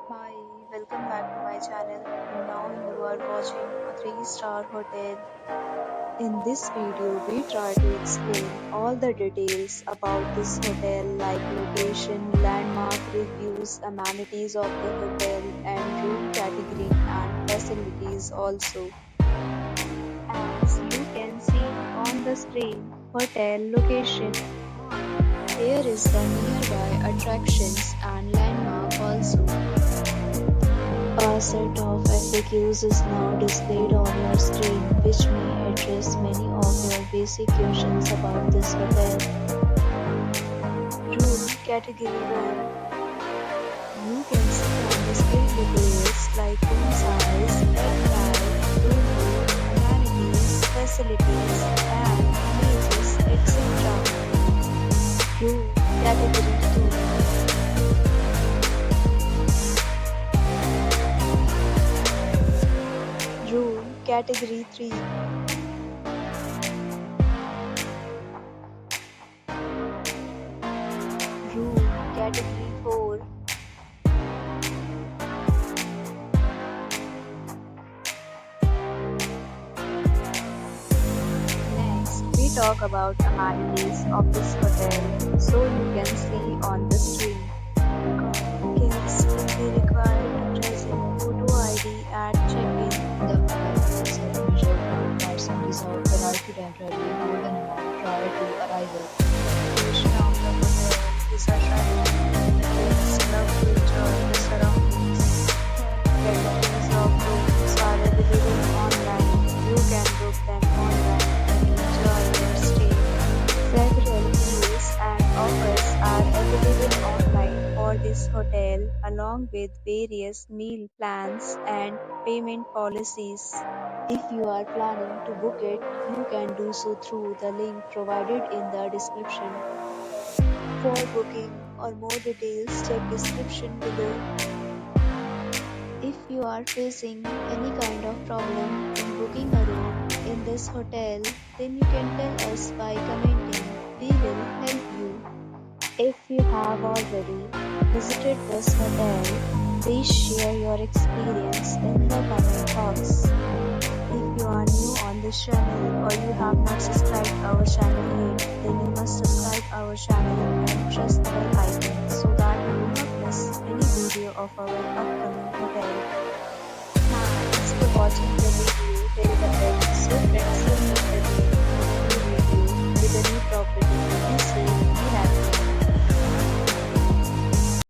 Hi, welcome back to my channel. And now you are watching a 3-star hotel. In this video, we try to explain all the details about this hotel like location, landmark reviews, amenities of the hotel, and room category and facilities also. As you can see on the screen, hotel location. Here is the nearby attractions and landmark also. A set of FAQs is now displayed on your screen, which may address many of your basic questions about this hotel. Room Category 1. You can see on the screen details like room size, bed type, room name, amenities, facilities, and images, etc. Room Category 2. Room Category 3. Room Category 4. Next, we talk about amenities of this hotel, so you can see on the screen. Guests will be required to present photo ID at check-in. The hotel offers a leisure credit cards and reserve the right to temporarily hold an amount prior to arrival. Location of the hotel is attractive. Guests love to enjoy the surroundings. Categories of rooms are available online. You can book them online and enjoy your stay. Several deals and offers are available online for this hotel, along with various meal plans and payment policies. If you are planning to book it, you can do so through the link provided in the description. For booking or more details, check description below. If you are facing any kind of problem in booking a room in this hotel, then you can tell us by commenting. We will help you. If you have already visited this hotel, please share your experience in the comment box. If you are new on this channel or you have not subscribed our channel yet, then you must subscribe our channel and press the bell icon so that you will not miss any video of our upcoming hotel. Thanks for watching the video till the end.